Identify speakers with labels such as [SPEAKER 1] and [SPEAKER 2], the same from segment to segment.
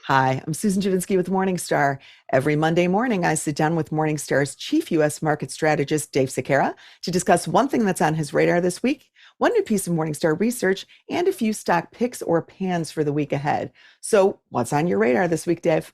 [SPEAKER 1] Hi, I'm Susan Javinsky with Morningstar. Every Monday morning, I sit down with Morningstar's chief U.S. market strategist, Dave Sekera, to discuss one thing that's on his radar this week, one new piece of Morningstar research, and a few stock picks or pans for the week ahead. So, what's on your radar this week, Dave?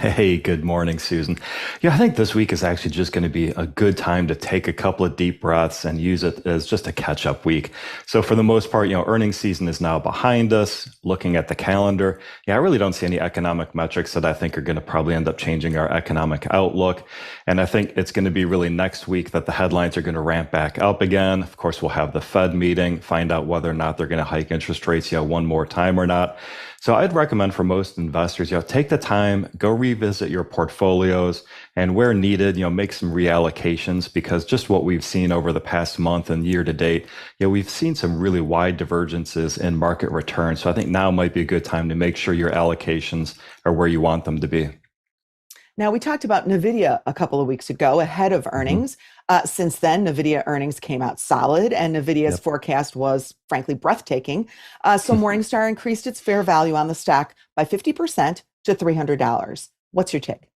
[SPEAKER 2] Hey, good morning, Susan. Yeah, I think this week is actually just going to be a good time to take a couple of deep breaths and use it as just a catch-up week. So for the most part, earnings season is now behind us. Looking at the calendar, I really don't see any economic metrics that I think are going to probably end up changing our economic outlook. And I think it's going to be really next week that the headlines are going to ramp back up again. Of course, we'll have the Fed meeting, find out whether or not they're going to hike interest rates, one more time or not. So I'd recommend for most investors, take the time, go revisit your portfolios, and where needed, make some reallocations, because just what we've seen over the past month and year to date, we've seen some really wide divergences in market returns. So I think now might be a good time to make sure your allocations are where you want them to be.
[SPEAKER 1] Now, we talked about NVIDIA a couple of weeks ago ahead of
[SPEAKER 2] Mhm.
[SPEAKER 1] earnings. Since then, NVIDIA earnings came out solid, and NVIDIA's
[SPEAKER 2] Yep.
[SPEAKER 1] forecast was, frankly, breathtaking. So Morningstar increased its fair value on the stock by 50% to $300. What's your take?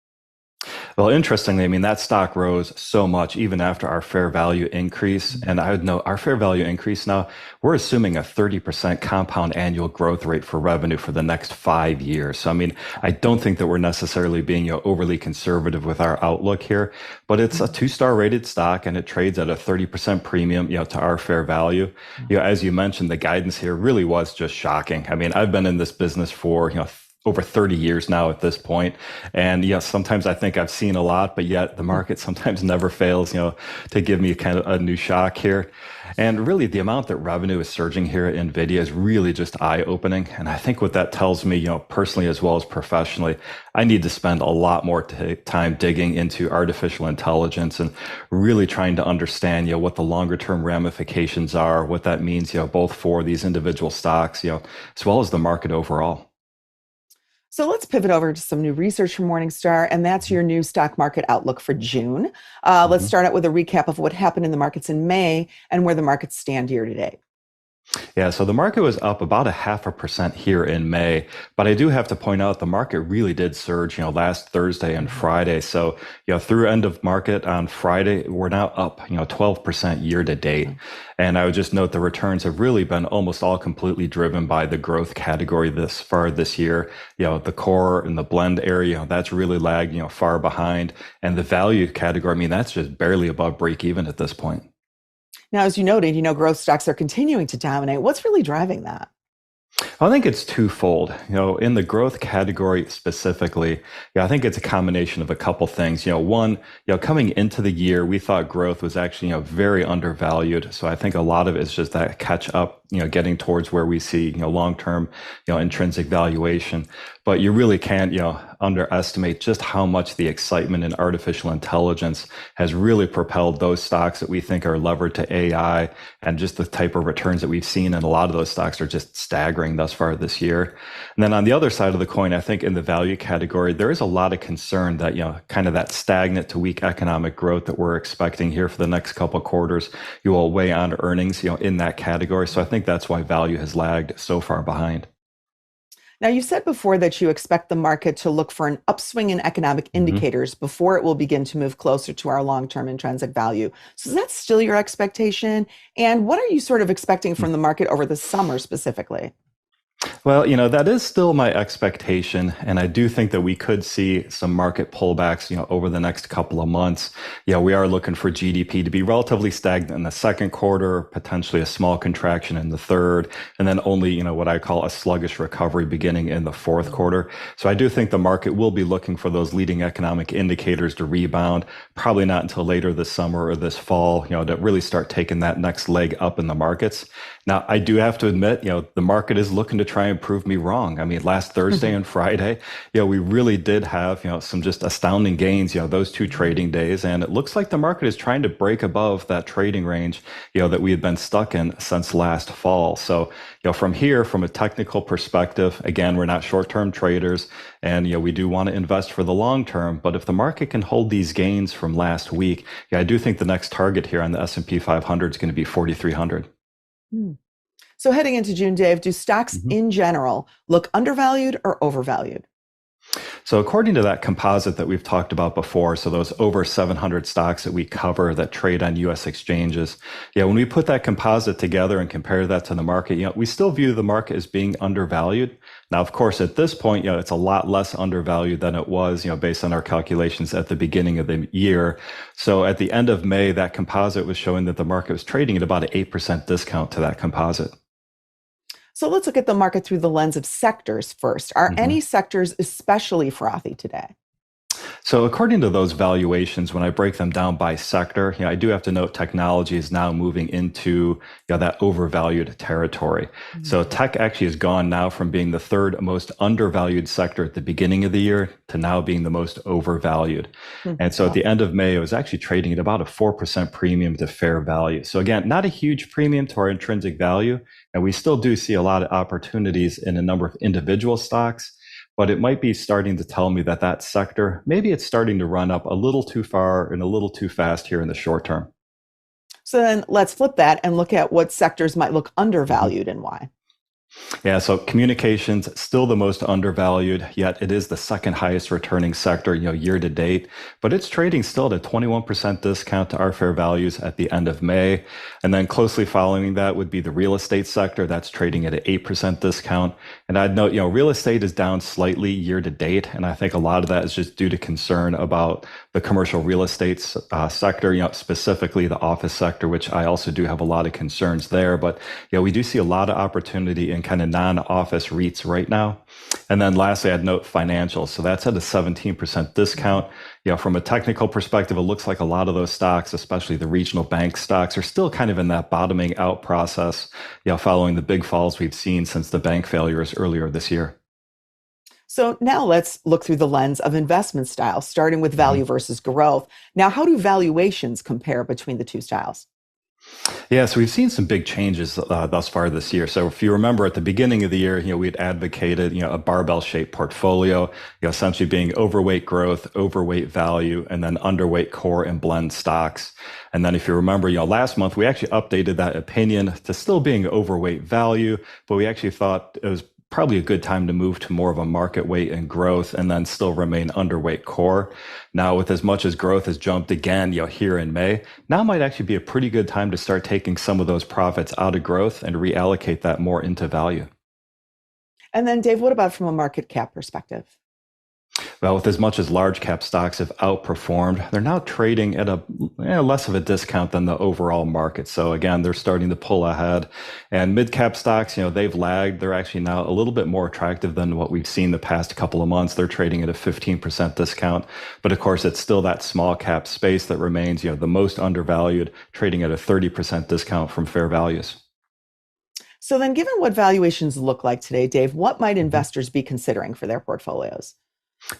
[SPEAKER 2] Well, interestingly, that stock rose so much even after our fair value increase. And I would note our fair value increase now, we're assuming a 30% compound annual growth rate for revenue for the next 5 years. So, I don't think that we're necessarily being overly conservative with our outlook here, but it's a two-star rated stock and it trades at a 30% premium, to our fair value. As you mentioned, the guidance here really was just shocking. I've been in this business for, over 30 years now at this point. And yes, sometimes I think I've seen a lot, but yet the market sometimes never fails, to give me kind of a new shock here. And really the amount that revenue is surging here at NVIDIA is really just eye-opening. And I think what that tells me, personally as well as professionally, I need to spend a lot more time digging into artificial intelligence and really trying to understand, what the longer term ramifications are, what that means, both for these individual stocks, as well as the market overall.
[SPEAKER 1] So let's pivot over to some new research from Morningstar, and that's your new stock market outlook for June. Let's
[SPEAKER 2] Mhm.
[SPEAKER 1] start out with a recap of what happened in the markets in May and where the markets stand year to date.
[SPEAKER 2] Yeah, so the market was up about a 0.5% here in May, but I do have to point out the market really did surge, last Thursday and Friday. So, through end of market on Friday, we're now up, 12% year to date. And I would just note the returns have really been almost all completely driven by the growth category this far this year. The core and the blend area, that's really lagged, far behind. And the value category, that's just barely above break even at this point.
[SPEAKER 1] Now, as you noted, growth stocks are continuing to dominate. What's really driving that?
[SPEAKER 2] I think it's twofold. In the growth category specifically, I think it's a combination of a couple things. One, coming into the year, we thought growth was actually, very undervalued. So I think a lot of it is just that catch up, getting towards where we see, long-term, intrinsic valuation. But you really can't, underestimate just how much the excitement in artificial intelligence has really propelled those stocks that we think are levered to AI, and just the type of returns that we've seen in a lot of those stocks are just staggering thus far this year. And then on the other side of the coin, I think in the value category, there is a lot of concern that, kind of that stagnant to weak economic growth that we're expecting here for the next couple of quarters, you will weigh on earnings, in that category. So I think that's why value has lagged so far behind.
[SPEAKER 1] Now, you said before that you expect the market to look for an upswing in economic
[SPEAKER 2] Mhm.
[SPEAKER 1] indicators before it will begin to move closer to our long-term intrinsic value. So is that still your expectation? And what are you sort of expecting from the market over the summer specifically?
[SPEAKER 2] Well, that is still my expectation. And I do think that we could see some market pullbacks, over the next couple of months. We are looking for GDP to be relatively stagnant in the second quarter, potentially a small contraction in the third, and then only, what I call a sluggish recovery beginning in the fourth quarter. So I do think the market will be looking for those leading economic indicators to rebound, probably not until later this summer or this fall, to really start taking that next leg up in the markets. Now, I do have to admit, the market is looking to try and prove me wrong. Last Thursday and Friday, we really did have, some just astounding gains, those two trading days. And it looks like the market is trying to break above that trading range, that we had been stuck in since last fall. So, from here, from a technical perspective, again, we're not short-term traders and, we do want to invest for the long term. But if the market can hold these gains from last week, I do think the next target here on the S&P 500 is going to be 4,300.
[SPEAKER 1] Hmm. So heading into June, Dave, do stocks in general look undervalued or overvalued?
[SPEAKER 2] So, according to that composite that we've talked about before, so those over 700 stocks that we cover that trade on US exchanges, yeah, when we put that composite together and compare that to the market, we still view the market as being undervalued. Now, of course, at this point, it's a lot less undervalued than it was, based on our calculations at the beginning of the year. So, at the end of May, that composite was showing that the market was trading at about an 8% discount to that composite.
[SPEAKER 1] So let's look at the market through the lens of sectors first. Are
[SPEAKER 2] Mhm.
[SPEAKER 1] any sectors especially frothy today?
[SPEAKER 2] So according to those valuations, when I break them down by sector, I do have to note technology is now moving into that overvalued territory. So
[SPEAKER 1] Mhm.
[SPEAKER 2] tech actually has gone now from being the third most undervalued sector at the beginning of the year to now being the most overvalued. And so at
[SPEAKER 1] Wow.
[SPEAKER 2] the end of May, it was actually trading at about a 4% premium to fair value. So again, not a huge premium to our intrinsic value. And we still do see a lot of opportunities in a number of individual stocks, but it might be starting to tell me that that sector, maybe it's starting to run up a little too far and a little too fast here in the short term.
[SPEAKER 1] So then let's flip that and look at what sectors might look
[SPEAKER 2] Mhm.
[SPEAKER 1] undervalued and why.
[SPEAKER 2] Yeah, so communications still the most undervalued, yet it is the second highest returning sector, year to date. But it's trading still at a 21% discount to our fair values at the end of May. And then closely following that would be the real estate sector. That's trading at an 8% discount. And I'd note, real estate is down slightly year to date. And I think a lot of that is just due to concern about the commercial real estate sector, specifically the office sector, which I also do have a lot of concerns there. But we do see a lot of opportunity in kind of non-office REITs right now. And then lastly, I'd note financials. So that's at a 17% discount. From a technical perspective, it looks like a lot of those stocks, especially the regional bank stocks, are still kind of in that bottoming out process, following the big falls we've seen since the bank failures earlier this year.
[SPEAKER 1] So now let's look through the lens of investment styles, starting with
[SPEAKER 2] Mhm.
[SPEAKER 1] value versus growth. Now, how do valuations compare between the two styles?
[SPEAKER 2] Yeah, so we've seen some big changes thus far this year. So if you remember at the beginning of the year, we had advocated, a barbell-shaped portfolio, essentially being overweight growth, overweight value, and then underweight core and blend stocks. And then if you remember, last month we actually updated that opinion to still being overweight value, but we actually thought it was probably a good time to move to more of a market weight and growth and then still remain underweight core. Now, with as much as growth has jumped again, here in May, now might actually be a pretty good time to start taking some of those profits out of growth and reallocate that more into value.
[SPEAKER 1] And then, Dave, what about from a market cap perspective?
[SPEAKER 2] Well, with as much as large cap stocks have outperformed, they're now trading at a less of a discount than the overall market. So again, they're starting to pull ahead. And mid cap stocks, they've lagged. They're actually now a little bit more attractive than what we've seen the past couple of months. They're trading at a 15% discount. But of course, it's still that small cap space that remains, the most undervalued, trading at a 30% discount from fair values.
[SPEAKER 1] So then, given what valuations look like today, Dave, what might
[SPEAKER 2] Mhm.
[SPEAKER 1] investors be considering for their portfolios?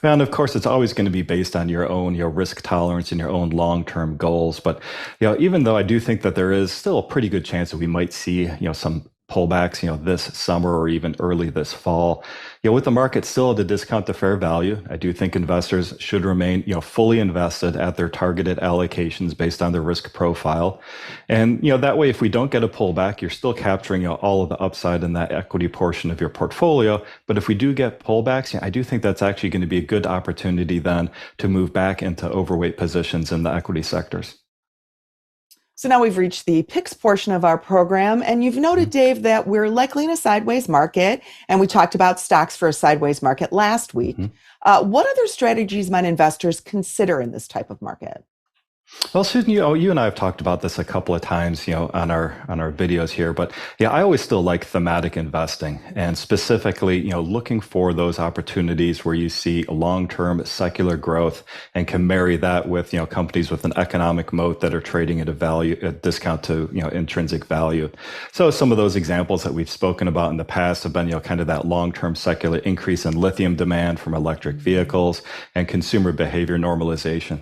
[SPEAKER 2] And of course, it's always going to be based on your own, risk tolerance and your own long-term goals. But, even though I do think that there is still a pretty good chance that we might see, some pullbacks, this summer or even early this fall, with the market still at a discount to fair value, I do think investors should remain, fully invested at their targeted allocations based on their risk profile. And, that way, if we don't get a pullback, you're still capturing, all of the upside in that equity portion of your portfolio. But if we do get pullbacks, I do think that's actually going to be a good opportunity then to move back into overweight positions in the equity sectors.
[SPEAKER 1] So now we've reached the picks portion of our program. And you've noted, Dave, that we're likely in a sideways market. And we talked about stocks for a sideways market last week.
[SPEAKER 2] Mhm.
[SPEAKER 1] What other strategies might investors consider in this type of market?
[SPEAKER 2] Well, Susan, you and I have talked about this a couple of times, on our videos here, but I always still like thematic investing and specifically, looking for those opportunities where you see long-term secular growth and can marry that with, companies with an economic moat that are trading at a discount to, intrinsic value. So some of those examples that we've spoken about in the past have been, kind of that long-term secular increase in lithium demand from electric vehicles and consumer behavior normalization.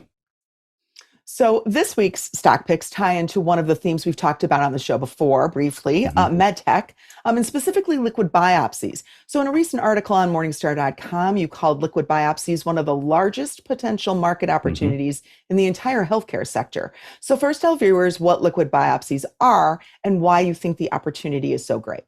[SPEAKER 1] So this week's stock picks tie into one of the themes we've talked about on the show before, briefly,
[SPEAKER 2] Mhm.
[SPEAKER 1] med tech, and specifically liquid biopsies. So in a recent article on Morningstar.com, you called liquid biopsies one of the largest potential market
[SPEAKER 2] Mhm.
[SPEAKER 1] opportunities in the entire healthcare sector. So first, tell viewers what liquid biopsies are and why you think the opportunity is so great.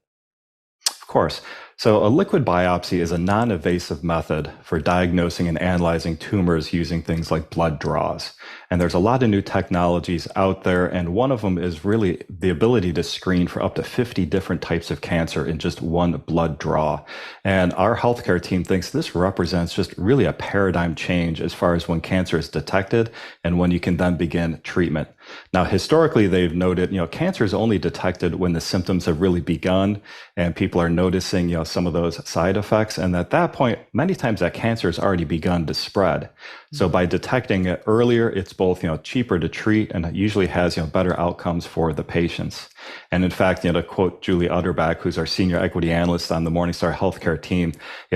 [SPEAKER 2] course. So, a liquid biopsy is a non invasive method for diagnosing and analyzing tumors using things like blood draws. And there's a lot of new technologies out there. And one of them is really the ability to screen for up to 50 different types of cancer in just one blood draw. And our healthcare team thinks this represents just really a paradigm change as far as when cancer is detected and when you can then begin treatment. Now, historically, they've noted, cancer is only detected when the symptoms have really begun and people are noticing, some of those side effects. And at that point, many times that cancer has already begun to spread. So by detecting it earlier, it's both, cheaper to treat and it usually has, better outcomes for the patients. And in fact, to quote Julie Utterback, who's our senior equity analyst on the Morningstar Healthcare team,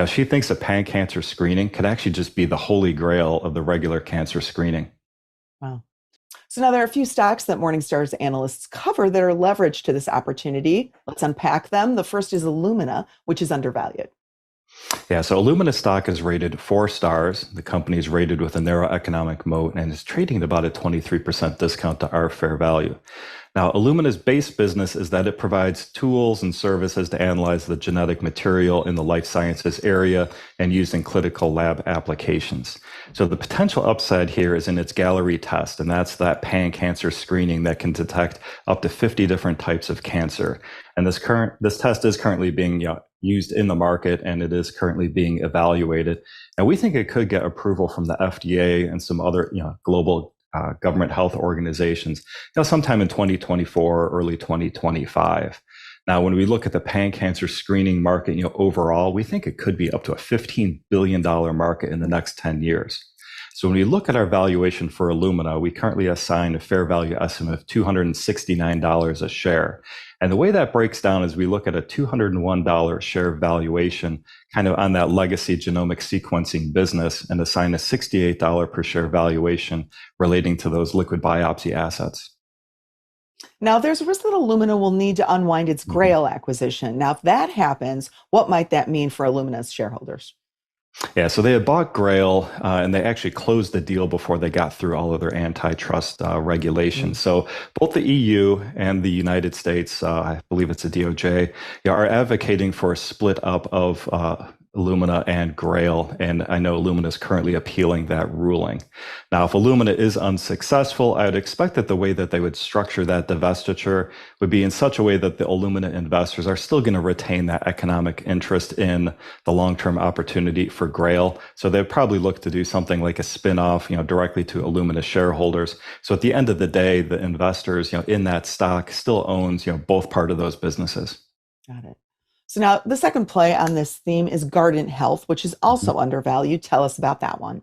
[SPEAKER 2] she thinks that pan-cancer screening could actually just be the holy grail of the regular cancer screening.
[SPEAKER 1] Wow. So now there are a few stocks that Morningstar's analysts cover that are leveraged to this opportunity. Let's unpack them. The first is Illumina, which is undervalued.
[SPEAKER 2] Yeah, so Illumina stock is rated 4 stars. The company is rated with a narrow economic moat and is trading at about a 23% discount to our fair value. Now, Illumina's base business is that it provides tools and services to analyze the genetic material in the life sciences area and used in clinical lab applications. So the potential upside here is in its Galleri test, and that's that pan-cancer screening that can detect up to 50 different types of cancer. And this test is currently being used in the market, and it is currently being evaluated. And we think it could get approval from the FDA and some other global government health organizations, sometime in 2024 or early 2025. Now, when we look at the pan-cancer screening market, overall, we think it could be up to a $15 billion market in the next 10 years. So when we look at our valuation for Illumina, we currently assign a fair value estimate of $269 a share. And the way that breaks down is we look at a $201 share valuation kind of on that legacy genomic sequencing business and assign a $68 per share valuation relating to those liquid biopsy assets.
[SPEAKER 1] Now, there's a risk that Illumina will need to unwind its Grail acquisition. Now, if that happens, what might that mean for Illumina's shareholders?
[SPEAKER 2] Yeah, so they had bought Grail and they actually closed the deal before they got through all of their antitrust regulations. So both the EU and the United States, I believe it's the DOJ, are advocating for a split up of Illumina and Grail, and I know Illumina is currently appealing that ruling. Now, if Illumina is unsuccessful, I would expect that the way that they would structure that divestiture would be in such a way that the Illumina investors are still going to retain that economic interest in the long-term opportunity for Grail. So they'd probably look to do something like a spin-off, directly to Illumina shareholders. So at the end of the day, the investors, in that stock still owns, both part of those businesses.
[SPEAKER 1] Got it. So now the second play on this theme is Guardant Health, which is also undervalued. Tell us about that one.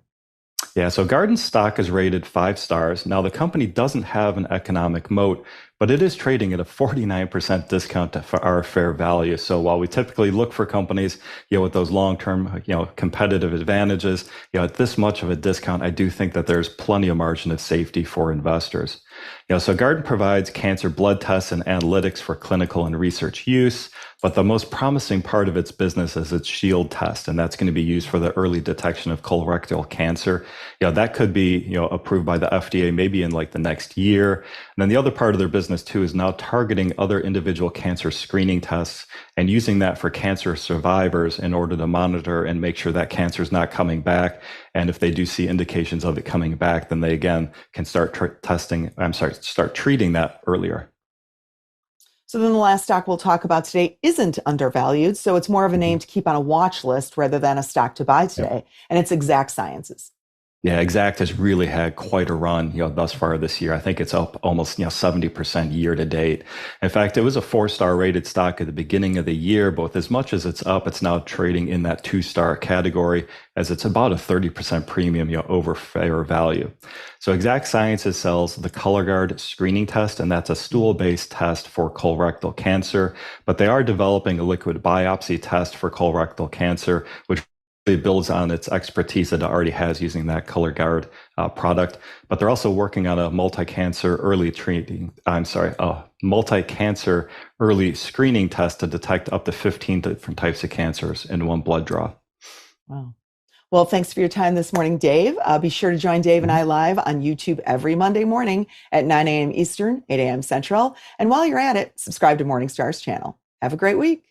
[SPEAKER 2] Yeah, so Guardant stock is rated 5 stars. Now, the company doesn't have an economic moat, but it is trading at a 49% discount to our fair value. So while we typically look for companies, with those long-term, competitive advantages, at this much of a discount, I do think that there's plenty of margin of safety for investors. So Guardant provides cancer blood tests and analytics for clinical and research use, but the most promising part of its business is its Shield test, and that's going to be used for the early detection of colorectal cancer. That could be, approved by the FDA maybe in like the next year. And then the other part of their business too is now targeting other individual cancer screening tests and using that for cancer survivors in order to monitor and make sure that cancer is not coming back. And if they do see indications of it coming back, then they again can start start treating that earlier.
[SPEAKER 1] So then the last stock we'll talk about today isn't undervalued. So it's more of a name to keep on a watch list rather than a stock to buy today. Yep. And it's Exact Sciences.
[SPEAKER 2] Yeah, Exact has really had quite a run, thus far this year. I think it's up almost, 70% year to date. In fact, it was a 4-star rated stock at the beginning of the year, but as much as it's up, it's now trading in that 2-star category as it's about a 30% premium, over fair value. So Exact Sciences sells the Cologuard screening test, and that's a stool-based test for colorectal cancer, but they are developing a liquid biopsy test for colorectal cancer, which it builds on its expertise that it already has using that Cologuard product, but they're also working on a multi-cancer early screening test to detect up to 15 different types of cancers in one blood draw.
[SPEAKER 1] Wow. Well, thanks for your time this morning, Dave. Be sure to join Dave and I live on YouTube every Monday morning at 9 a.m. Eastern, 8 a.m. Central. And while you're at it, subscribe to Morningstar's channel. Have a great week.